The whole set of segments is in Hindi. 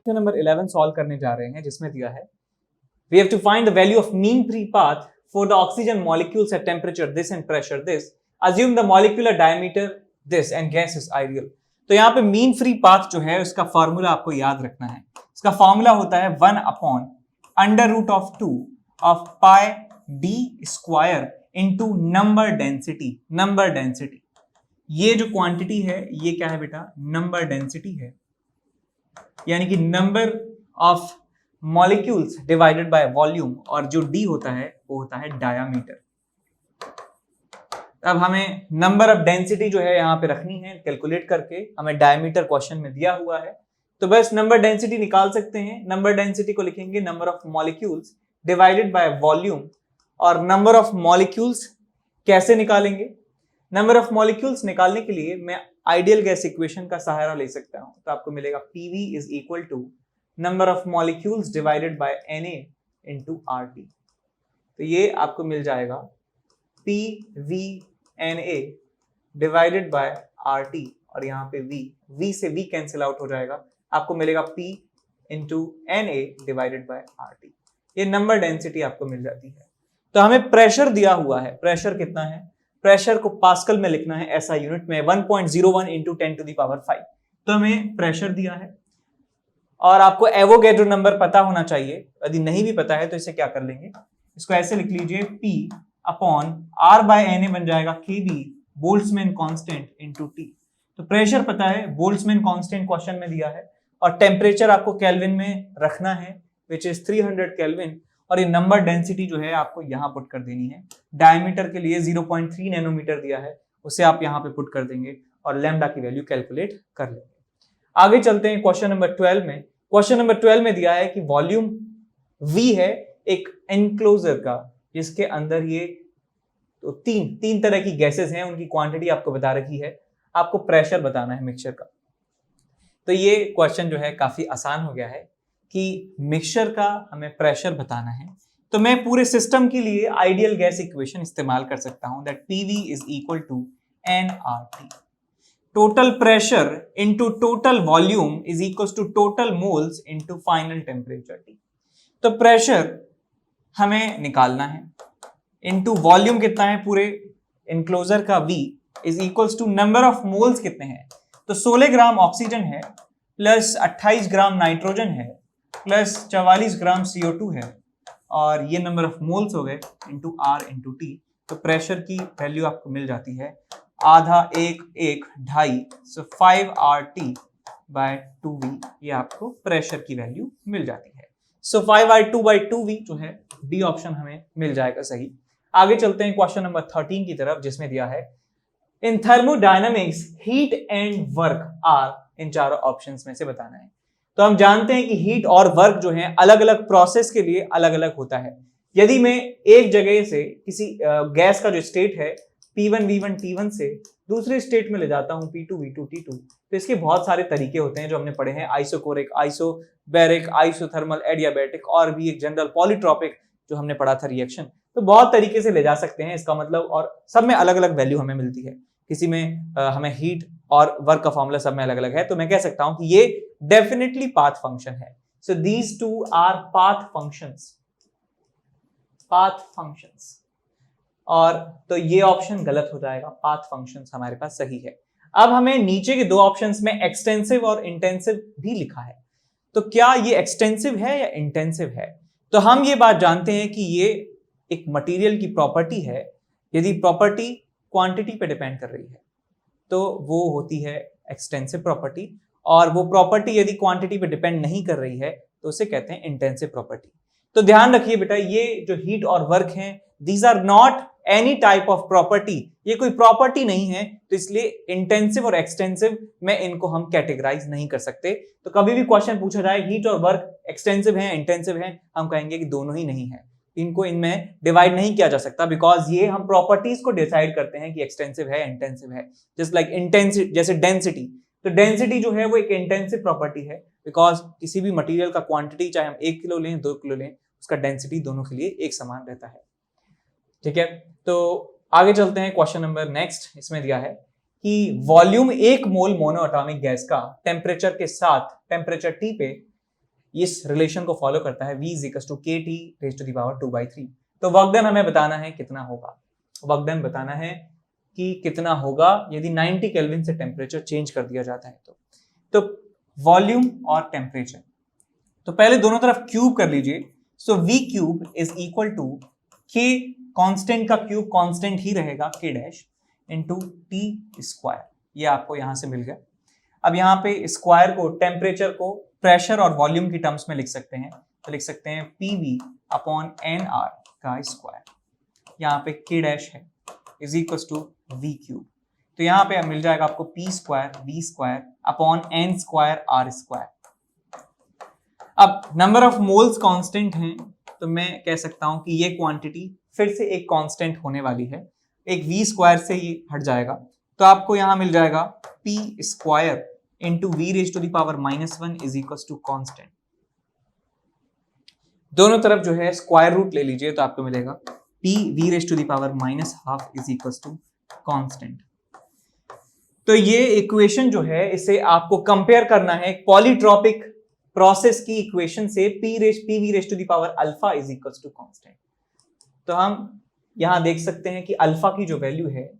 क्वेश्चन नंबर 11 सॉल्व करने जा रहे हैं जिसमें दिया है we have to find the value of mean free path for the oxygen molecules at temperature this and pressure this, assume the molecular diameter this and gas is ideal। तो यहाँ पे मीन फ्री पाथ जो है उसका फॉर्मूला आपको याद रखना है। इसका फॉर्मूला होता है 1/√2 of pi D square into number density. ये जो क्वांटिटी है ये क्या है बेटा, नंबर डेंसिटी है, यानी कि number of molecules divided by volume, और जो डी होता है वो होता है डायामीटर। अब हमें नंबर ऑफ डेंसिटी जो है यहाँ पे रखनी है कैलकुलेट करके, हमें डायमीटर क्वेश्चन में दिया हुआ है तो बस नंबर डेंसिटी निकाल सकते हैं। नंबर डेंसिटी को लिखेंगे number of molecules divided by volume, और नंबर ऑफ मॉलिक्यूल्स कैसे निकालेंगे? नंबर ऑफ मॉलिक्यूल्स निकालने के लिए मैं आइडियल गैस इक्वेशन का सहारा ले सकता हूं, तो आपको मिलेगा PV is equal to number of molecules divided by Na into RT। तो ये आपको मिल जाएगा PVNA डिवाइडेड बाय RT, और यहाँ पे V से V कैंसिल आउट हो जाएगा, आपको मिलेगा P into Na divided by RT। ये नंबर डेंसिटी आपको मिल जाती है। तो हमें प्रेशर दिया हुआ है, प्रेशर कितना है? प्रेशर को पास्कल में लिखना है, ऐसा यूनिट में 1.01 इंटू 10⁵। तो हमें प्रेशर दिया है और आपको एवोगैड्रो नंबर पता होना चाहिए। यदि नहीं भी पता है तो इसे क्या कर लेंगे, इसको ऐसे लिख लीजिए P/R/Na बन जाएगा KB Boltzmann constant into T। तो प्रेशर पता है, बोल्ट्जमैन कांस्टेंट क्वेश्चन में दिया है, और टेम्परेचर आपको केल्विन में रखना है विच इज 300 केल्विन, और ये नंबर डेंसिटी जो है आपको यहाँ पुट कर देनी है। डायमीटर के लिए 0.3 नैनोमीटर दिया है, उसे आप यहाँ पे पुट कर देंगे और लैम्डा की वैल्यू कैलकुलेट कर लेंगे। आगे चलते हैं क्वेश्चन नंबर 12 में। क्वेश्चन नंबर 12 में दिया है कि वॉल्यूम V है एक एनक्लोजर का, जिसके अंदर ये तो तीन तरह की गैसेस हैं, उनकी क्वांटिटी आपको बता रखी है, आपको प्रेशर बताना है मिक्सचर का। तो ये क्वेश्चन जो है काफी आसान हो गया है कि मिक्सचर का हमें प्रेशर बताना है। तो मैं पूरे सिस्टम के लिए आइडियल गैस इक्वेशन इस्तेमाल कर सकता हूं, that PV is equal to nRT। Total pressure into total volume is equal to total moles into final temperature T। तो प्रेशर हमें निकालना है, इनटू वॉल्यूम कितना है पूरे एनक्लोजर का V is equal to number of moles कितने हैं, तो 16 ग्राम ऑक्सीजन है प्लस 28 ग्राम नाइट्रोजन है प्लस 44 ग्राम CO2 है, और ये नंबर ऑफ मोल्स हो गए इंटू R इंटू T। तो प्रेशर की वैल्यू आपको मिल जाती है आधा, एक, 2.5, सो 5RT/2V, ये आपको प्रेशर की वैल्यू मिल जाती है। सो 5R2/2V जो है डी ऑप्शन हमें मिल जाएगा सही। आगे चलते हैं क्वेश्चन नंबर 13 की तरफ, जिसमें दिया है in thermodynamics heat and work are, इन चारों ऑप्शंस में से बताना है। तो हम जानते हैं कि हीट और वर्क जो है अलग अलग प्रोसेस के लिए अलग अलग होता है। यदि मैं एक जगह से किसी गैस का जो स्टेट है P1 V1 T1 से दूसरे स्टेट में ले जाता हूं P2 V2 T2, तो इसके बहुत सारे तरीके होते हैं जो हमने पढ़े हैं, आइसोकोरिक, आइसोबैरिक, आइसोथर्मल, एडियाबैटिक, और भी एक जनरल पॉलीट्रॉपिक जो हमने पढ़ा था रिएक्शन। तो बहुत तरीके से ले जा सकते हैं इसका मतलब, और सब में अलग अलग वैल्यू हमें मिलती है। किसी में हमें हीट और वर्क का फॉर्मूला सब में अलग अलग है, तो मैं कह सकता हूं कि ये डेफिनेटली पाथ फंक्शन है। So these two our path functions, और तो ये ऑप्शन गलत हो जाएगा, पाथ फंक्शंस हमारे पास सही है। अब हमें नीचे के दो ऑप्शंस में एक्सटेंसिव और इंटेंसिव भी लिखा है, तो क्या ये एक्सटेंसिव है या इंटेंसिव है? तो हम ये बात जानते हैं कि ये एक मटेरियल की प्रॉपर्टी है। यदि प्रॉपर्टी क्वांटिटी पे डिपेंड कर रही है तो वो होती है एक्सटेंसिव प्रॉपर्टी, और वो प्रॉपर्टी यदि क्वांटिटी पे डिपेंड नहीं कर रही है तो उसे कहते हैं इंटेंसिव प्रॉपर्टी। तो ध्यान रखिए बेटा, ये जो हीट और वर्क हैं, these are not any type of property, ये कोई प्रॉपर्टी नहीं है, तो इसलिए इंटेंसिव और एक्सटेंसिव में इनको हम कैटेगराइज नहीं कर सकते। तो कभी भी क्वेश्चन पूछा जाए हीट और वर्क एक्सटेंसिव है इंटेंसिव है, हम कहेंगे कि दोनों ही नहीं है, इनको इनमें डिवाइड नहीं किया जा सकता, बिकॉज ये हम प्रॉपर्टीज को डिसाइड करते हैं कि एक्सटेंसिव है इंटेंसिव है। जस्ट लाइक इंटेंसिव, जैसे डेंसिटी, तो डेंसिटी जो है वो एक इंटेंसिव प्रॉपर्टी है, बिकॉज किसी भी मटेरियल का क्वांटिटी चाहे हम 1 किलो लें 2 किलो लें, उसका डेंसिटी दोनों के लिए एक समान रहता है। ठीक है, तो आगे चलते हैं क्वेश्चन नंबर नेक्स्ट। इसमें दिया है कि वॉल्यूम 1 मोल मोनो एटॉमिक गैस का टेम्परेचर के साथ टेम्परेचर T पे इस रिलेशन को फॉलो करता है, V is equal to KT raise to the power 2/3। तो वर्क डन हमें बताना है कितना होगा, वर्क डन बताना है कि कितना होगा यदि 90 केल्विन से टेम्परेचर चेंज कर दिया जाता है तो वॉल्यूम और टेम्परेचर, तो पहले दोनों तरफ क्यूब कर लीजिए। So V cube is equal to K, constant का क्यूब कांस्टेंट ही रहेगा K dash into T square, ये आपको यहां से मिल गया। अब यहाँ पे स्क्वायर को, टेम्परेचर को प्रेशर और वॉल्यूम की टर्म्स में लिख सकते हैं, तो लिख सकते हैं PV अपॉन NR का स्क्वायर, यहाँ पे K डैश है is equal to V cube, तो यहाँ पे मिल जाएगा आपको P square V square upon N square R square. अब नंबर ऑफ मोल्स कांस्टेंट हैं, तो मैं कह सकता हूं कि ये क्वांटिटी फिर से एक कांस्टेंट होने वाली है, एक V स्क्वायर से ये हट जाएगा, तो आपको यहां मिल जाएगा P square into V raise to the power -1 is equal to constant. दोनों तरफ जो है स्क्वायर रूट ले लीजिए, तो आपको मिलेगा P V raise to the power -12 is equal to constant. तो ये इक्वेशन जो है इसे आपको कंपेयर करना है पॉलीट्रॉपिक प्रोसेस की इक्वेशन से, P V raise to the power alpha is equal to constant. तो हम यहां देख सकते हैं कि अल्फा की जो वैल्यू है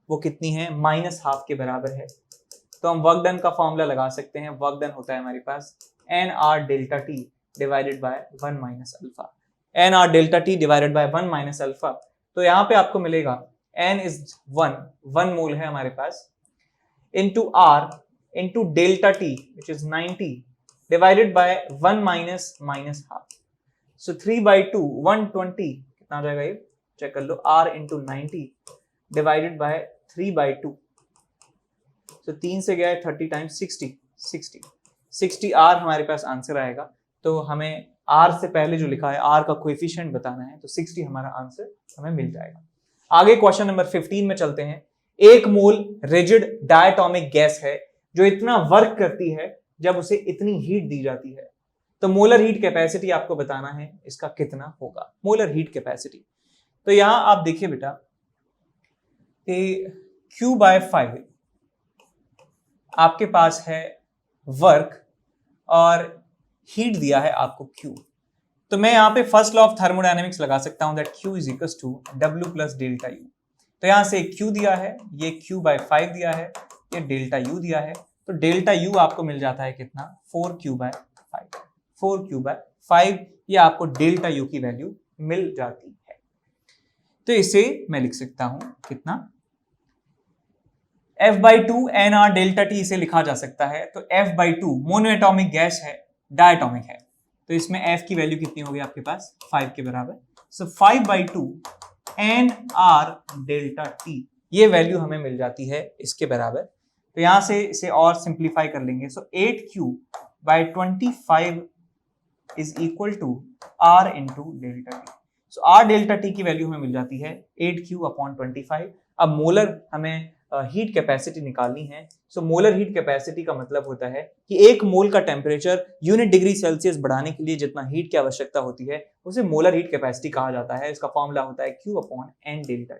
वो कितनी है, -12 के बराबर है। तो हम वर्क डन का फॉर्मूला लगा सकते हैं, वर्क डन होता है हमारे पास NR delta T divided by 1 minus alpha, NR delta T divided by 1 minus alpha. तो यहाँ पे आपको मिलेगा N इज 1 मोल है हमारे पास, into R into delta T which is 90 divided by 1 minus half, so 3/2 120 कितना आ जाएगा, ये चेक कर लो, R इंटू 90 डिवाइडेड बाय 3/2, तो 3 से गया है 30 टाइम्स 60 R हमारे पास आंसर आएगा। तो हमें R से पहले जो लिखा है R का कोएफिशिएंट बताना है, तो 60 हमारा आंसर हमें मिल जाएगा। आगे क्वेश्चन नंबर 15 में चलते हैं। 1 मोल रिजिड डायटोमिक गैस है जो इतना वर्क करती है जब उसे इतनी हीट दी जाती है, तो मोलर हीट कैपेसिटी आपको बताना है इसका कितना होगा, मोलर हीट कैपेसिटी। तो यहां आप देखिए बेटा, Q/5 आपके पास है वर्क और हीट दिया है आपको Q, तो मैं यहां पे फर्स्ट लॉ ऑफ थर्मोडायनेमिक्स लगा सकता हूं that Q is equal to W plus delta U। तो यहां से Q दिया है, ये Q/5 दिया है, ये डेल्टा U दिया है, तो डेल्टा U आपको मिल जाता है कितना, 4Q/5, 4Q/5, ये आपको डेल्टा U की वैल्यू मिल जाती है। तो इसे मैं लिख सकता हूं कितना, F/2 NR डेल्टा T इसे लिखा जा सकता है। तो F/2 मोनोएटॉमिक गैस है, डायटोमिक है, तो इसमें F की वैल्यू कितनी होगी आपके पास, 5 के बराबर। सो 5/2 NR डेल्टा T, ये वैल्यू हमें मिल जाती है इसके बराबर। तो यहां से इसे और सिंप्लीफाई कर लेंगे, so 8Q/25 is equal to R into delta T। So R delta T की वैल्यू हमें मिल जाती है 8Q/25। अब मोलर हमें हीट कैपेसिटी निकालनी है। सो मोलर हीट कैपेसिटी का मतलब होता है कि 1 मोल का टेम्परेचर यूनिट डिग्री सेल्सियस बढ़ाने के लिए जितना हीट की आवश्यकता होती है उसे मोलर हीट कैपेसिटी कहा जाता है। इसका फॉर्मूला होता है Q/N डेल्टा T।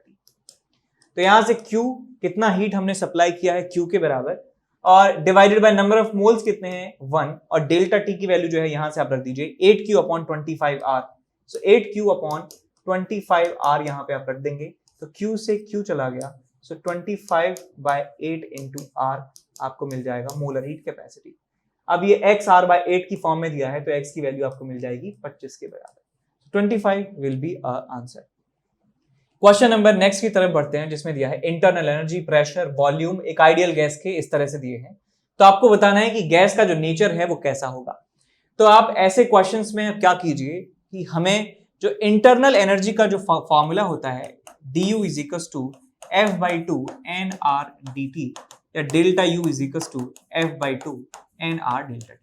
तो यहां से Q कितना हीट हमने सप्लाई किया है Q के बराबर, और divided by number of moles कितने हैं 1, और डेल्टा T की वैल्यू जो है यहां से आप रख दीजिए 8Q/25R। सो 8Q/25R यहां पे आप रख देंगे, तो Q से Q चला गया, सो 25/8 इंटू R आपको मिल जाएगा मोलर हीट कैपेसिटी। अब ये XR/8 की फॉर्म में दिया है, तो X की वैल्यू आपको मिल जाएगी 25 के बराबर। 25 will be answer. Question number next की तरफ बढ़ते हैं, जिसमें दिया है इंटरनल एनर्जी, प्रेशर, वॉल्यूम एक आइडियल गैस के इस तरह से दिए हैं। तो आपको बताना है कि गैस का जो नेचर है वो कैसा होगा। तो आप ऐसे क्वेश्चंस में क्या कीजिए कि हमें जो इंटरनल एनर्जी का जो फॉर्मूला होता है du is equal to F/2 NR dt या delta U is equal to F/2 NR delta T,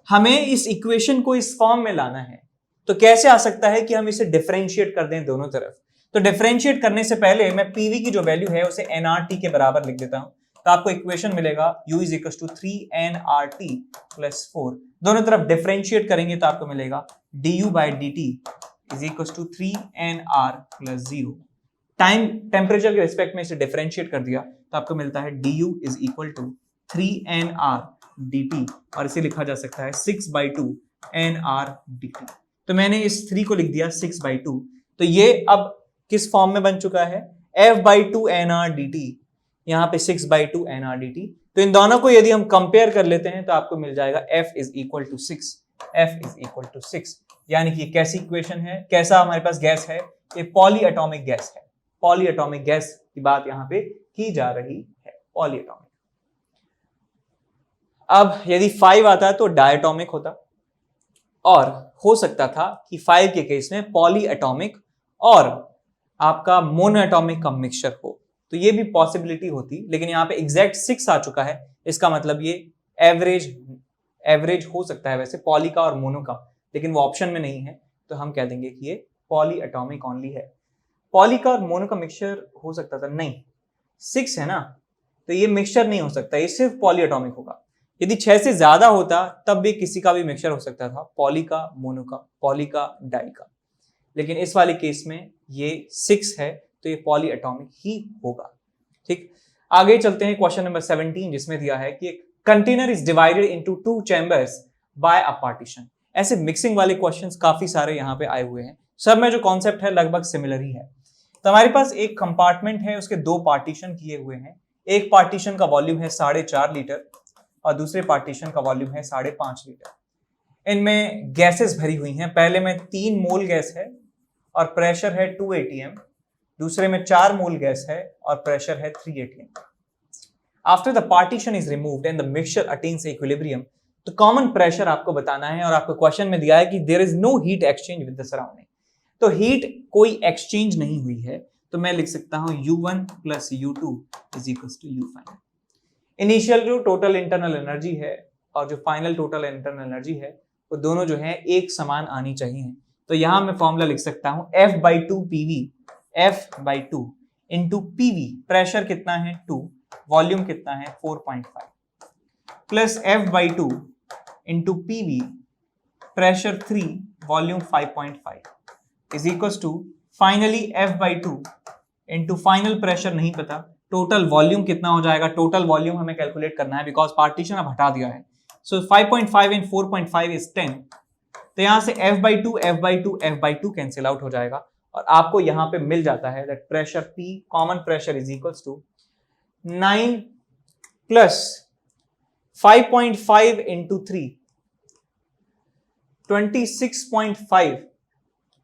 हमें इस इक्वेशन को इस फॉर्म में लाना है। तो कैसे आ सकता है कि हम इसे डिफरेंशिएट कर दें दोनों तरफ। तो डिफरेंशिएट करने से पहले मैं PV की जो वैल्यू है उसे NRT के बराबर लिख देता हूं, तो आपको इक्वेशन मिलेगा U is equal to 3NRT plus 4। दोनों तरफ डिफरेंशिएट करेंगे तो आपको मिलेगा du/dt is equal to 3NR plus 0। Time temperature के रिस्पेक्ट में इसे डिफरेंशिएट कर दिया तो आपको मिलता है du is equal to 3NR dt, और इसे लिखा जा सकता है 6/2 nRdt। तो मैंने इस 3 को लिख दिया 6/2। तो ये अब किस फॉर्म में बन चुका है, f/2 nRdt, यहाँ पे 6/2 nRdt। तो इन दोनों को यदि हम कंपेयर कर लेते हैं तो आपको मिल जाएगा f is equal to 6, f is equal to 6। यानी कि कैसी इक्वेशन है, कैसा हमारे पास गैस है, ये पॉली एटॉमिक गैस है। पॉली एटॉमिक गैस की बात यहां पे की जा रही है, पॉली एटॉमिक। अब यदि 5 आता तो डायटोमिक होता, और हो सकता था कि 5 के केस में पॉली एटॉमिक और आपका मोनो एटॉमिक का मिक्सचर हो, तो ये भी पॉसिबिलिटी होती। लेकिन यहाँ पे एग्जैक्ट 6 आ चुका है, इसका मतलब ये एवरेज हो सकता है वैसे पॉली का और मोनो का, लेकिन वो ऑप्शन में नहीं है, तो हम कह देंगे कि ये पॉली एटॉमिक ओनली है। पॉली का और मोनो का मिक्सचर हो सकता था, नहीं 6 है ना, तो ये मिक्सचर नहीं हो सकता, ये सिर्फ पॉली एटॉमिक होगा। यदि 6 से ज्यादा होता तब भी किसी का भी मिक्सचर हो सकता था, पॉली का, मोनो का, पॉली का, डाई का। लेकिन इस वाले केस में ये 6 है, तो ये पॉली एटॉमिक ही होगा। ठीक, आगे चलते हैं क्वेश्चन नंबर 17, जिसमें दिया है कि एक container is divided into 2 chambers by a partition. ऐसे मिक्सिंग वाले क्वेश्चंस काफी सारे यहाँ पे आए हुए हैं, सब में जो कॉन्सेप्ट है लगभग सिमिलर ही है। तो हमारे पास एक कंपार्टमेंट है, उसके 2 पार्टीशन किए हुए हैं। एक पार्टीशन का वॉल्यूम है 4.5 लीटर और दूसरे पार्टीशन का वॉल्यूम है 5.5 लीटर। इनमें गैसेस भरी हुई हैं। पहले में 3 मोल गैस है और प्रेशर है 2 atm, दूसरे में 4 मोल गैस है और प्रेशर है 3 atm। After the partition is removed and the mixture attains equilibrium, तो कॉमन प्रेशर आपको बताना है, और आपको क्वेश्चन में दिया है कि there is no heat exchange with the surrounding. तो हीट कोई एक्सचेंज नहीं हुई है, तो मैं लिख सकता हूं U1 plus U2 is equal to U final. Initial जो टोटल इंटरनल एनर्जी है और जो फाइनल टोटल इंटरनल एनर्जी है, वो दोनों जो है एक समान आनी चाहिए। तो यहां मैं फॉर्मूला लिख सकता हूं F/2 PV, F/2 into PV, pressure कितना है 2, वॉल्यूम कितना है 4.5, plus F/2 into PV, pressure 3, volume 5.5 is equal to finally F/2 into final pressure नहीं पता, टोटल वॉल्यूम कितना हो जाएगा, टोटल वॉल्यूम हमें कैलकुलेट करना है बिकॉज पार्टीशन अब हटा दिया है। सो 5.5 एंड 4.5 इज 10, तो यहां से F/2 F/2 F/2 cancel out हो जाएगा और आपको यहां पे मिल जाता है that pressure P, common pressure is equal to 9 plus 5.5 into 3, 26.5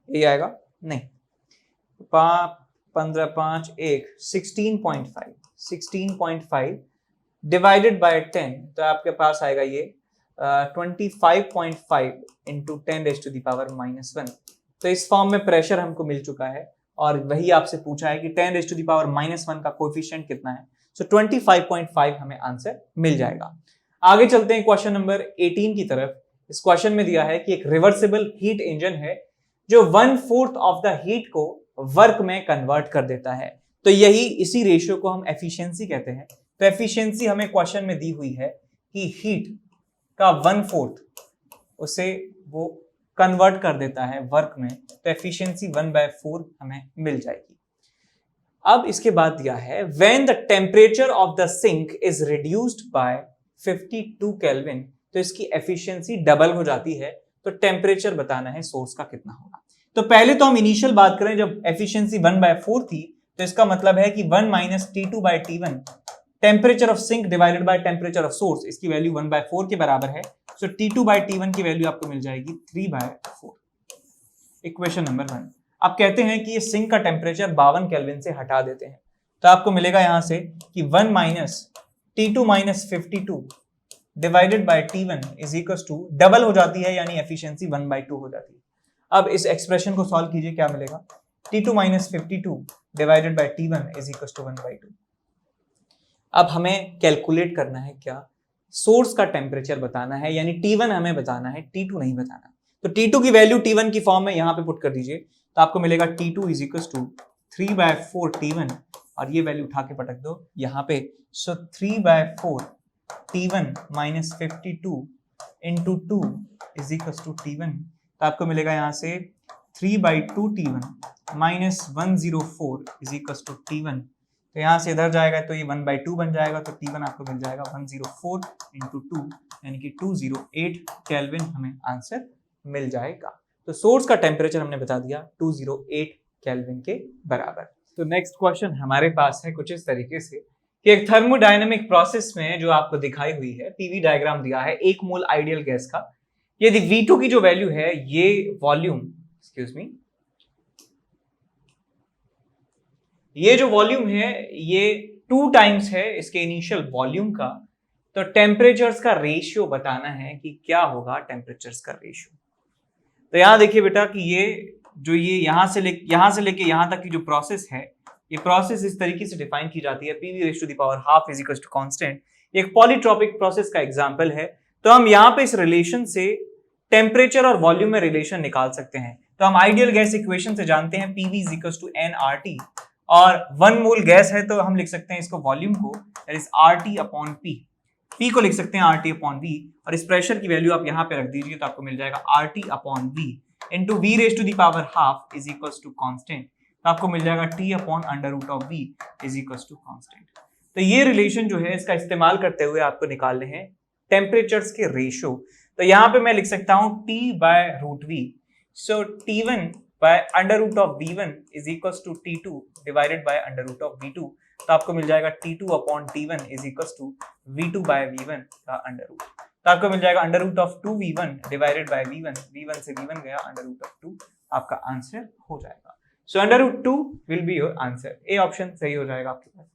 ये आएगा, नहीं 15 5 1 16.5 डिवाइडेड बाय 10, तो आपके पास आएगा ये 25.5 इंटू 10⁻⁻1। तो इस फॉर्म में प्रेशर हमको मिल चुका है और वही आपसे पूछा है कि 10⁻⁻1 का कोएफिशिएंट कितना है। सो 25.5 हमें आंसर मिल जाएगा। आगे चलते हैं क्वेश्चन नंबर 18 की तरफ। इस क्वेश्चन में दिया है कि एक रिवर्सिबल हीट इंजन है जो 1/4 ऑफ द हीट को वर्क में कन्वर्ट कर देता है। तो यही इसी रेशियो को हम एफिशिएंसी कहते हैं। तो एफिशिएंसी हमें क्वेश्चन में दी हुई है कि हीट का 1/4 उसे वो कन्वर्ट कर देता है वर्क में, तो एफिशिएंसी 1/4 हमें मिल जाएगी। अब इसके बाद दिया है when the temperature of the sink is reduced by 52 kelvin, तो इसकी एफिशिएंसी डबल हो जाती है। तो टेम्परेचर बताना है सोर्स का कितना होगा। तो पहले तो हम इनिशियल बात करें, जब एफिशिएंसी 1/4 थी तो इसका मतलब है कि 1 - T2/T1 temperature of sink divided by temperature of source, इसकी वैल्यू 1/4 के बराबर है। सो T2/T1 की वैल्यू आपको मिल जाएगी 3/4। Equation number 1। आप कहते हैं कि ये सिंक का टेम्परेचर 52 केल्विन से हटा देते हैं, तो आपको मिलेगा यहां से कि 1 - T2 - 52 divided by T1 is equal to double हो जाती है, यानी एफिशिएंसी 1/2 हो जाती है। अब इस एक्सप्रेशन को सॉल्व कीजिए, क्या मिलेगा, T2 - 52 divided by T1 is equal to 1/2। अब हमें कैलकुलेट करना है क्या, सोर्स का टेम्परेचर बताना है, यानी T1 हमें बताना है, T2 नहीं बताना। तो T2 की वैल्यू T1 की फॉर्म में यहां पे पुट कर दीजिए, तो आपको मिलेगा T2 is equal to 3/4 T1, और ये वैल्यू उठा के पटक दो यहाँ पे। So 3/4 T1 - 52 into 2 is equal to T1, तो आपको मिलेगा यहाँ से 3/2 T1 - 104 is equal to T1। तो यहाँ से इधर जाएगा तो ये 1/2 बन जाएगा, तो T1 आपको मिल जाएगा 104 × 2 यानी कि 208 केल्विन हमें आंसर मिल जाएगा। तो सोर्स का टेम्परेचर हमने बता दिया 208 केल्विन के बराबर। तो नेक्स्ट क्वेश्चन हमारे पास है कुछ इस तरीके से कि एक थर्मोडायनेमिक प्रोसेस में जो आपको दिखाई हुई है पीवी डायग्राम दिया है 1 मोल आइडियल गैस का, यदि V2 की जो वैल्यू है ये वॉल्यूम, एक्सक्यूज मी, ये जो वॉल्यूम है ये 2 टाइम्स है इसके इनिशियल वॉल्यूम का, तो टेम्परेचर्स का रेशियो बताना है कि क्या होगा टेम्परेचर्स का रेशियो। तो यहां देखिए बेटा कि ये यहां से लेके यहां तक की जो प्रोसेस है, ये प्रोसेस इस तरीके से डिफाइन की जाती है Pv⁻½ is equal to constant. ये एक पॉलीट्रॉपिक प्रोसेस का एग्जांपल है। तो हम यहाँ पे इस रिलेशन से टेम्परेचर और वॉल्यूम में रिलेशन निकाल सकते हैं। तो हम आइडियल गैस इक्वेशन से जानते हैं Pv is equal to nRT, और 1 मोल गैस है तो हम लिख सकते हैं इसको वॉल्यूम को दैट इज RT/P, P को लिख सकते हैं RT/V, और इस प्रेशर की वैल्यू आप यहाँ पे रख दीजिए तो आपको मिल जाएगा RT/V into V⁻² is equal to constant, तो आपको मिल जाएगा T/√V is equal to constant. तो ये रिलेशन जो है इसका इस्तेमाल करते हुए आपको निकालने हैं टेम्परेचर्स के रेशियो। तो यहाँ पे मैं लिख सकता हूँ T/√V, so T1/√V1 is equal to T2 divided by √V2, तो आपको मिल जाएगा T2/T1 is equal to V2/V1 का अंडर, तो आपको मिल जाएगा √2V1 divided by V1, V1 से V1 गया √2, आपका आंसर हो जाएगा। सो √2 will be your answer, A option सही हो जाएगा आपके पास।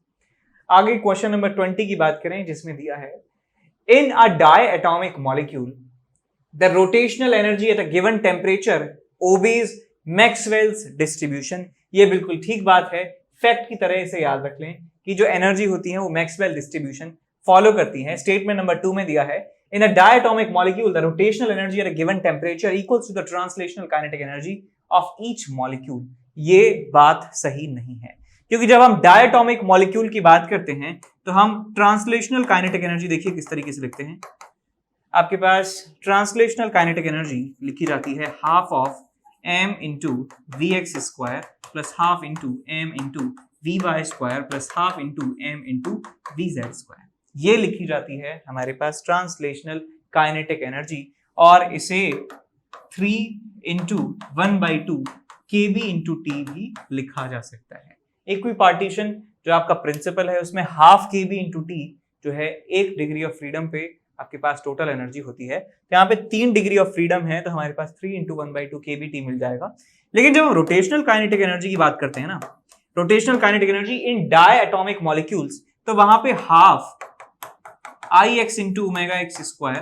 आगे क्वेश्चन नंबर 20 की बात करें जिसमें दिया है in a diatomic molecule the rotational energy at a given temperature obeys Maxwell's distribution. ये बिल्कुल ठीक बात है, फैक्ट की तरह इसे याद रख लें कि जो एनर्जी होती है वो मैक्सवेल डिस्ट्रीब्यूशन फॉलो करती है। स्टेटमेंट नंबर 2 में दिया है in a diatomic molecule the rotational energy at a given temperature equals to the translational kinetic energy of each molecule. ये बात सही नहीं है, क्योंकि जब हम डायएटॉमिक मॉलिक्यूल की बात करते हैं तो हम ट्रांसलेशनल काइनेटिक एनर्जी देखिए किस तरीके से लिखते हैं। आपके पास ट्रांसलेशनल काइनेटिक एनर्जी लिखी जाती है half of m into Vx² plus half into m into Vy² plus half into m into Vz²। ये लिखी जाती है हमारे पास ट्रांसलेशनल काइनेटिक एनर्जी, और इसे 3 इंटू 1/2 kb इंटू t भी लिखा जा सकता है। इक्विपार्टीशन जो आपका प्रिंसिपल है उसमें हाफ kb इंटू t जो है 1 डिग्री ऑफ फ्रीडम पे आपके पास टोटल एनर्जी होती है, तो यहाँ पे 3 डिग्री ऑफ फ्रीडम है तो हमारे पास 3 इंटू 1/2 kBt मिल जाएगा। लेकिन जब हम रोटेशनल काइनेटिक एनर्जी की बात करते हैं ना, rotational kinetic energy in diatomic molecules, तो वहां पे half Ix into ω(x²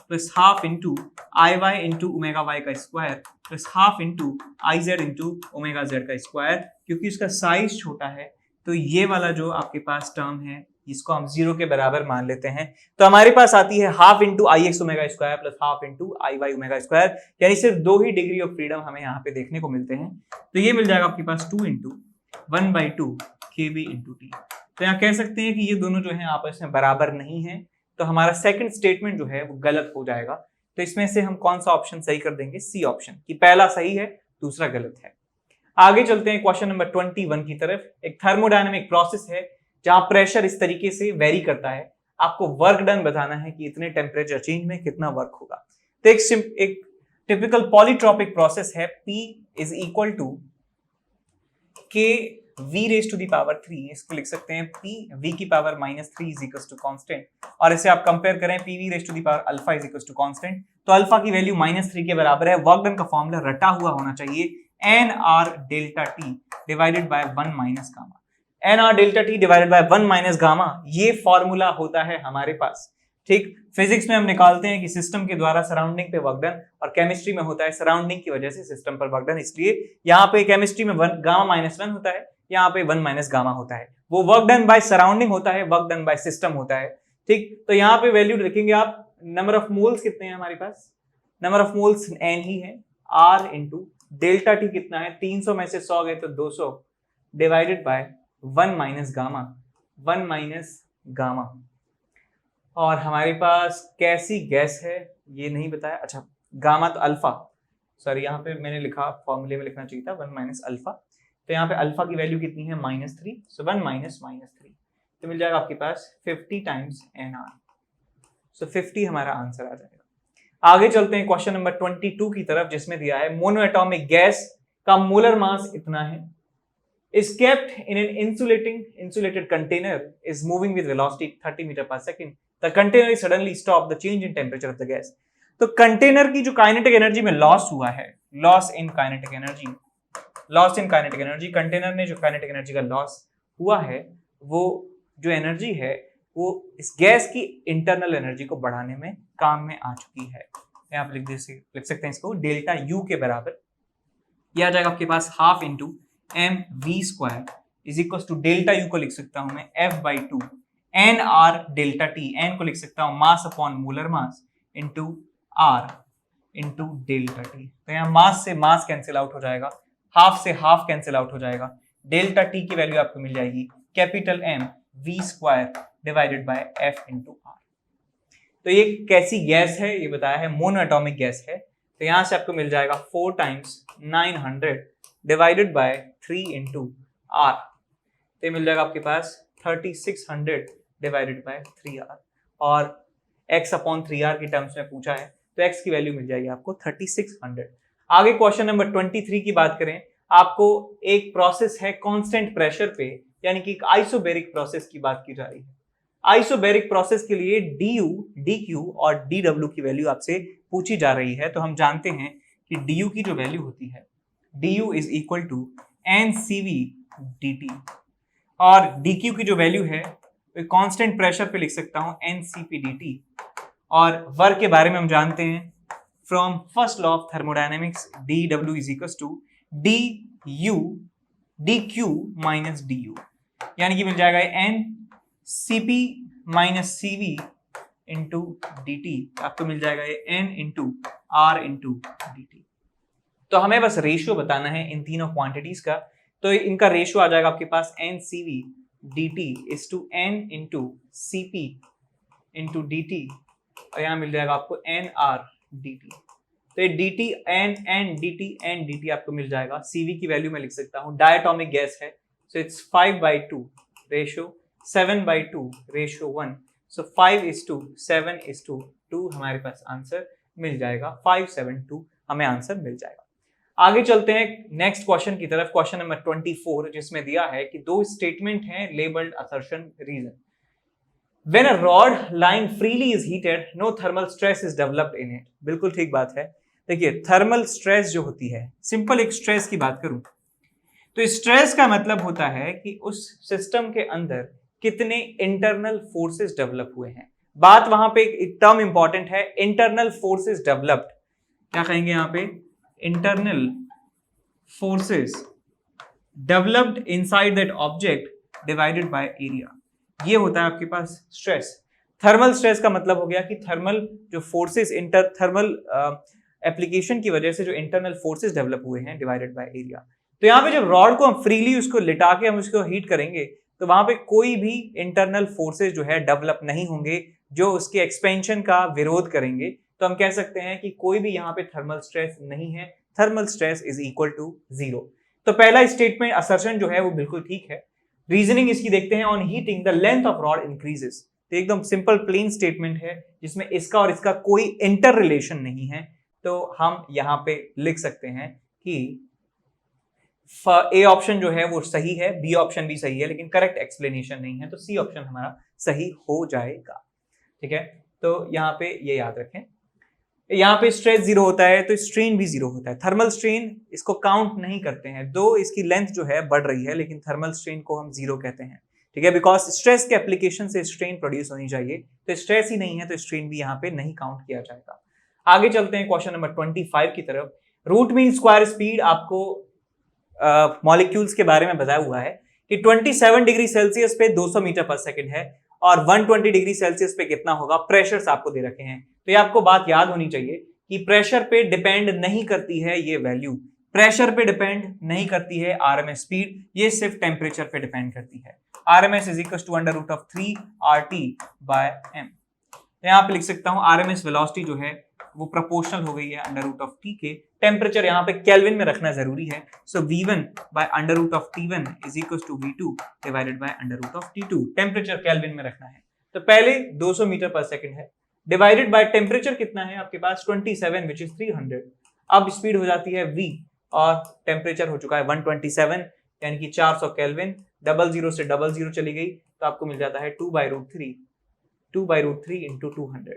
plus half into Iy into ω(y)² plus half into Iz into ω(z)², क्योंकि उसका साइज छोटा है तो ये वाला जो आपके पास टर्म है इसको हम 0 के बराबर मान लेते हैं। तो हमारे पास आती है half into Ix ω² plus half into Iy ω², यानी सिर्फ 2 ही डिग्री ऑफ फ्रीडम हमें यहाँ पे देखने को मिलते हैं। तो ये मिल जाएगा आपके पास 2 इंटू 1/2 kb इंटू t। तो यहाँ कह सकते हैं कि ये दोनों जो है आपस में बराबर नहीं है, तो हमारा सेकंड स्टेटमेंट जो है वो गलत हो जाएगा। तो इसमें से हम कौन सा ऑप्शन सही कर देंगे? सी ऑप्शन, कि पहला सही है दूसरा गलत है। आगे चलते हैं क्वेश्चन नंबर 21 की तरफ। एक थर्मोडायनेमिक प्रोसेस है जहां प्रेशर इस तरीके से वेरी करता है, आपको वर्क डन बताना है कि इतने टेम्परेचर चेंज में कितना वर्क होगा। तो एक टिपिकल पॉलीट्रॉपिक प्रोसेस है, P is equal to K V⁻3, इसको लिख सकते हैं P V⁻³ is equal to constant, और इसे आप कंपेयर करें PV⁻α is equal to constant, तो अल्फा की वैल्यू -3 के बराबर है। वर्क डन का फॉर्मूला रटा हुआ होना चाहिए nR delta T divided by 1 minus gamma. nR delta T divided by 1 minus gamma, ये फॉर्मूला होता है हमारे पास। ठीक, फिजिक्स में हम निकालते हैं कि सिस्टम के द्वारा सराउंडिंग पे वर्क डन, और केमिस्ट्री में होता है सराउंडिंग की वजह से सिस्टम पर वर्क डन। इसलिए यहाँ पे केमिस्ट्री में गामा -1 होता है, यहाँ पे 1 माइनस गामा होता है। वो वर्क डन बाय सराउंडिंग होता है, वर्क डन बाय सिस्टम होता है। ठीक, तो यहाँ पे वैल्यू लिखेंगे आप, नंबर ऑफ मोल्स कितने हैं हमारे पास? नंबर ऑफ मोल्स n ही है, R इंटू डेल्टा T कितना है? 300 में से 100 गए तो 200 divided by 1 minus gamma, 1 minus gamma. और हमारे पास कैसी गैस है ये नहीं बताया। अच्छा, गामा तो अल्फा, सॉरी यहाँ पे मैंने लिखा, फॉर्मूले में लिखना चाहिए था 1 माइनस अल्फा। तो यहाँ पे अल्फा की वैल्यू कितनी है -3, सो 1 माइनस -3, तो मिल जाएगा आपके पास 50 टाइम्स NR, सो 50 हमारा आंसर आ जाएगा। आगे चलते हैं क्वेश्चन नंबर 22 की तरफ, जिसमें दिया है मोनो एटॉमिक गैस का मोलर मास इतना है, is kept in an insulated container, is moving with velocity 30 meter per second. The container is suddenly stop the change in temperature of the gas. तो कंटेनर की जो काइनेटिक एनर्जी में लॉस हुआ है, loss in kinetic energy, container ने जो काइनेटिक एनर्जी का लॉस हुआ है, वो जो एनर्जी है वो इस गैस की इंटरनल एनर्जी को बढ़ाने में काम में आ चुकी है। यहाँ पे लिख सकते हैं इसको डेल्टा यू के बराबर, यह आ जाएगा आपके पास half into M V square is equal to delta U को लिख सकता हूं मैं F/2 N R delta T, N को लिख सकता हूं mass upon molar mass into R into delta T. तो यहाँ मास से मास कैंसिल आउट हो जाएगा, हाफ से हाफ कैंसिल आउट हो जाएगा, डेल्टा टी की वैल्यू आपको मिल जाएगी capital M V square divided by F into R. तो ये कैसी गैस है ये बताया है, मोनो एटॉमिक गैस है, तो यहां से आपको मिल जाएगा 4 times 900 divided by 3 into R, तो मिल जाएगा आपके पास 3600 डिवाइडेड बाय 3r, और x अपॉन 3r की टर्म्स में पूछा है तो x की वैल्यू मिल जाएगी आपको 3600। आगे क्वेश्चन नंबर 23 की बात करें, आपको एक प्रोसेस है कांस्टेंट प्रेशर पे, यानी कि एक आइसोबैरिक प्रोसेस की बात की जा रही है। आइसोबैरिक प्रोसेस के लिए du, dq और dw की वैल्यू आपसे पूछी जा रही है। तो हम जानते हैं कि du की जो वैल्यू होती है du is equal to NCV dt, और dq की जो वैल्यू है कांस्टेंट प्रेशर पे लिख सकता हूं NCP dt, और वर्क के बारे में हम जानते हैं from first law of thermodynamics dw is equal to du dq minus du, यानी कि मिल जाएगा NCP minus CV into dt, आपको मिल जाएगा ये n into r into dt। तो हमें बस रेशियो बताना है इन तीनों क्वांटिटीज का, तो इनका रेशियो आ जाएगा आपके पास NCV dt is to n into CP into dt, और यहाँ मिल जाएगा आपको NR dt। तो ये dt n dt आपको मिल जाएगा। CV की वैल्यू मैं लिख सकता हूँ, डायटोमिक गैस है, सो इट्स 5/2 रेशियो 7/2 रेशियो 1, सो 5:7:2 हमारे पास आंसर मिल जाएगा, 572 हमें आंसर मिल जाएगा। आगे चलते हैं नेक्स्ट क्वेश्चन की तरफ, क्वेश्चन नंबर 24, जिसमें दिया है कि दो स्टेटमेंट हैं labelled assertion reason. When a rod lying freely is heated, no thermal stress is developed in it। बिल्कुल ठीक बात है। देखिए थर्मल स्ट्रेस जो होती है, सिंपल एक स्ट्रेस की बात करूं तो स्ट्रेस का मतलब होता है कि उस सिस्टम के अंदर कितने इंटरनल फोर्सेस डेवलप हुए हैं। बात वहां पे एक टर्म इंपॉर्टेंट है, इंटरनल फोर्सेस डेवलप्ड, क्या कहेंगे यहाँ पे, internal forces developed inside that object divided by area, ये होता है आपके पास स्ट्रेस। थर्मल स्ट्रेस का मतलब हो गया कि थर्मल जो फोर्सेस थर्मल एप्लीकेशन की वजह से जो इंटरनल फोर्सेस डेवलप हुए हैं डिवाइडेड बाय एरिया। तो यहाँ पे जब रॉड को हम फ्रीली उसको लिटा के हम उसको हीट करेंगे तो वहां पे कोई भी इंटरनल फोर्सेस जो है डेवलप नहीं होंगे जो उसके एक्सपेंशन का विरोध करेंगे। तो हम कह सकते हैं कि कोई भी यहाँ पे थर्मल स्ट्रेस नहीं है, thermal stress is equal to 0। तो पहला स्टेटमेंट असर्शन जो है वो बिल्कुल ठीक है। रीजनिंग इसकी देखते हैं, on heating the length of rod increases, तो एकदम सिंपल प्लेन स्टेटमेंट है जिसमें इसका और इसका कोई इंटर रिलेशन नहीं है। तो हम यहाँ पे लिख सकते हैं कि ए ऑप्शन जो है वो सही है, बी ऑप्शन भी सही है, लेकिन करेक्ट एक्सप्लेनेशन नहीं है, तो सी ऑप्शन हमारा सही हो जाएगा। ठीक है, तो यहाँ पे ये याद रखें, यहाँ पे स्ट्रेस 0 होता है तो स्ट्रेन भी 0 होता है। थर्मल स्ट्रेन इसको काउंट नहीं करते हैं, दो इसकी लेंथ जो है बढ़ रही है लेकिन थर्मल स्ट्रेन को हम 0 कहते हैं। ठीक है, बिकॉज स्ट्रेस के एप्लीकेशन से स्ट्रेन प्रोड्यूस होनी चाहिए, तो स्ट्रेस ही नहीं है तो स्ट्रेन भी यहाँ पे नहीं काउंट किया जाएगा। आगे चलते हैं क्वेश्चन नंबर 25 की तरफ। रूट मीन स्क्वायर स्पीड आपको मॉलिक्यूल्स के बारे में बताया हुआ है कि 27 डिग्री सेल्सियस पे 200 मीटर पर सेकंड है और 120 डिग्री सेल्सियस पे कितना होगा, प्रेशर्स आपको दे रखे हैं। तो ये आपको बात याद होनी चाहिए कि प्रेशर पे डिपेंड नहीं करती है ये वैल्यू, प्रेशर पे डिपेंड नहीं करती है आरएमएस स्पीड, ये सिर्फ टेम्परेचर पे डिपेंड करती है। RMS is equal to under root of 3 RT by m। तो यहाँ पे लिख सकता हूं आरएमएस वेलोसिटी जो है वो प्रोपोर्शनल हो गई है अंडर रूट ऑफ टी के। टेम्परेचर यहाँ पे केल्विन में रखना जरूरी है, so V1 by under root of T1 is equals to V2 divided by under root of T2। Temperature kelvin में रखना है, तो पहले 200 मीटर पर सेकंड है डिवाइडेड बाय टेम्परेचर कितना है आपके पास 27 विच इज 300। अब स्पीड हो जाती है V और टेम्परेचर हो चुका है 127 यानी कि 400 केल्विन। 00 से 00 चली गई तो आपको मिल जाता है 2/√3 इंटू 200,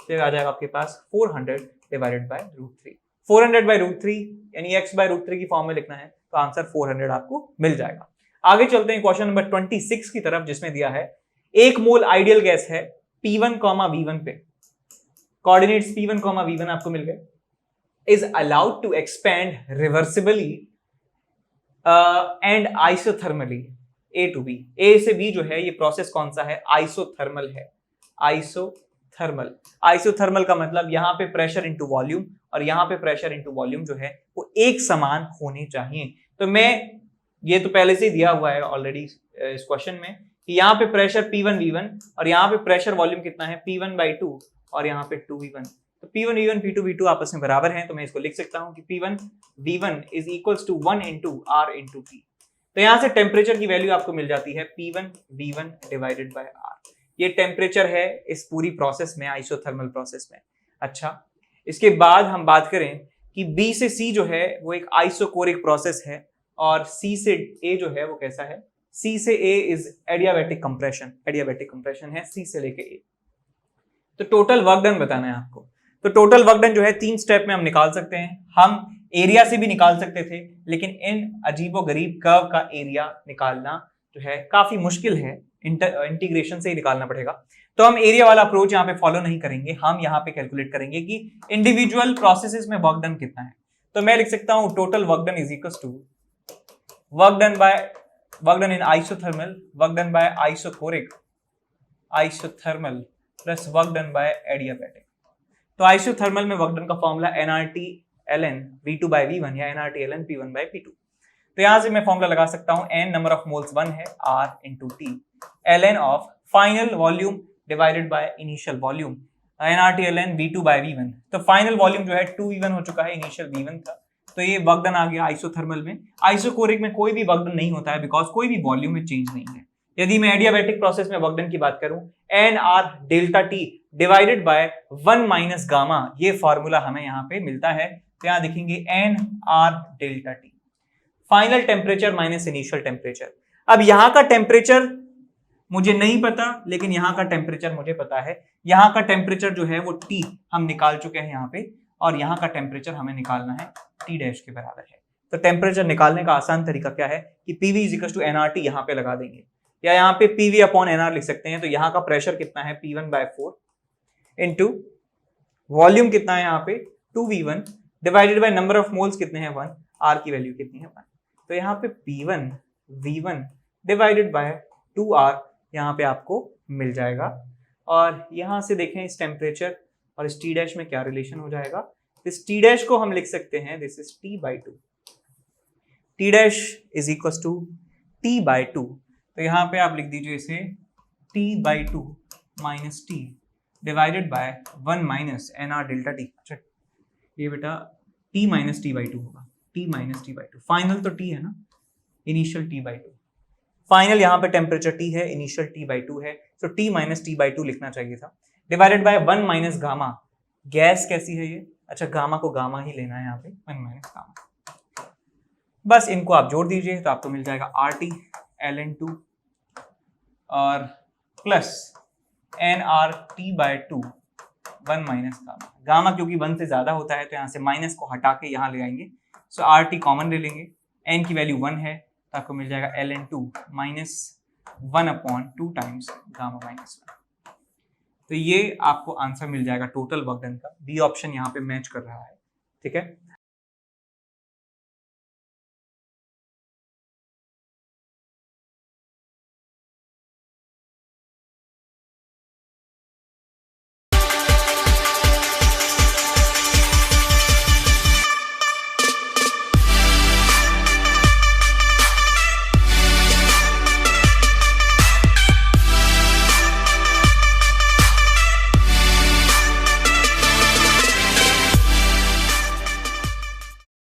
तो आ जाएगा आपके पास 400 डिवाइडेड बाय √3। 400/√3 यानी x/√3 की फॉर्म में लिखना है तो आंसर 400 आपको मिल जाएगा। आगे चलते हैं क्वेश्चन नंबर 26 की तरफ, जिसमें दिया है 1 मोल आइडियल गैस है P1, V1 पे, कोऑर्डिनेट्स P1, V1 आपको मिल गए, is allowed to expand reversibly and isothermally A to B। A से B जो है ये प्रोसेस कौन सा है, आइसोथर्मल है। आइसोथर्मल का मतलब यहाँ पे प्रेशर इनटू वॉल्यूम और यहाँ पे प्रेशर इनटू वॉल्यूम जो है वो एक समान होने चाहिए। तो मैं ये तो पहले से ही दिया हुआ है ऑलरेडी इस क्वेश्चन में कि यहाँ पे प्रेशर P1 V1 और यहाँ पे प्रेशर वॉल्यूम कितना है P1/2 और यहाँ पे 2V1। तो P1 V1 P2 V2 आपस में बराबर हैं, तो मैं इसको लिख सकता हूँ कि P1 V1 is equals to 1 into R into T। तो यहाँ से टेम्परेचर की वैल्यू आपको मिल जाती है P1 V1 divided by R। ये टेम्परेचर है इस पूरी प्रोसेस में, आइसोथर्मल प्रोसेस में। अच्छा, इसके बाद हम बात करें कि B से C जो है वो एक आइसोकोरिक प्रोसेस है और C से A जो है वो कैसा है, C से A इज एडियाबैटिक कंप्रेशन है C से लेके A। तो टोटल वर्क डन बताना है आपको। तो टोटल वर्क डन जो है 3 स्टेप में हम निकाल सकते हैं। हम एरिया से भी निकाल सकते थे, लेकिन इन अजीबोगरीब कर्व का एरिया निकालना जो है काफी मुश्किल है, इंटीग्रेशन से ही निकालना पड़ेगा। तो हम एरिया वाला अप्रोच यहाँ पे फॉलो नहीं करेंगे, हम यहाँ पे कैलकुलेट करेंगे कि इंडिविजुअल प्रोसेसेस में वर्क डन कितना है। तो मैं लिख सकता हूँ total work done is equals to work done in isothermal, work done by isothermal plus work done by adiabatic. तो आइसोथर्मल में वर्क डन का फॉर्मूला nRT ln V2/V1 या nRT ln P1/P2। तो यहां से मैं फॉर्मूला लगा सकता हूं, n नंबर ऑफ मोल्स 1 है, R into T, ln of final volume divided by initial volume, nRT ln V2/V1। तो फाइनल वॉल्यूम जो है 2V1 हो चुका है, इनिशियल V1 था, तो ये वर्क डन आ गया आइसोथर्मल में। आइसोकोरिक में कोई भी वर्क डन नहीं होता है बिकॉज कोई भी वॉल्यूम में चेंज नहीं है। यदि मैं एडियाबैटिक प्रोसेस में वर्क डन की बात करूं, nR delta T divided by 1 minus gamma, ये फॉर्मूला हमें यहाँ पे मिलता है। तो यहाँ देखेंगे nR delta T, final temperature minus initial temperature. अब यहाँ का टेम्परेचर मुझे नहीं पता, लेकिन यहाँ का टेम्परेचर मुझे पता है। यहाँ का टेम्परेचर जो है वो T हम निकाल चुके हैं यहाँ पे, और यहाँ का टेम्परेचर हमें निकालना है T डैश के बराबर है। तो टेम्परेचर निकालने का आसान तरीका क्या है कि PV is equal to nRT यहाँ पे लगा देंगे, या यहाँ पे PV अपॉन nR लिख सकते हैं। तो यहाँ का प्रेशर कितना है P1/4 इंटू वॉल्यूम कितना है यहाँ पे 2V1 divided by number of moles कितने हैं 1, R की वैल्यू कितनी है 1। तो यहाँ पे P1 V1 divided by 2R यहाँ पे आपको मिल जाएगा। और यहाँ से देखें इस टेम्परेचर और इस T डैश में क्या रिलेशन हो जाएगा। इस T डैश को हम लिख सकते हैं this is T/2, T dash is equal to T/2। तो यहाँ पे आप लिख दीजिए इसे T/2 minus T divided by 1 minus nR delta T। अच्छा, ये बेटा T माइनस T/2 होगा, T माइनस T/2। फाइनल तो T है ना, इनिशियल T/2। फाइनल यहाँ पे टेम्परेचर T है, इनिशियल T/2 है, तो T माइनस T/2 लिखना चाहिए था, divided by 1 minus gamma. Gas कैसी है ये, अच्छा गामा को गामा ही लेना है यहाँ पे, 1 माइनस गामा। बस इनको आप जोड़ दीजिए तो आपको मिल जाएगा RT ln 2 और plus nRT/2 1 minus gamma. Gamma क्योंकि 1 से ज्यादा होता है तो यहाँ से माइनस को हटा के यहाँ ले आएंगे, सो RT कॉमन ले लेंगे, n की वैल्यू 1 है तो आपको मिल जाएगा ln 2 minus 1/2 times gamma minus 1। तो ये आपको आंसर मिल जाएगा टोटल वर्क डन का। बी ऑप्शन यहाँ पे मैच कर रहा है, ठीक है।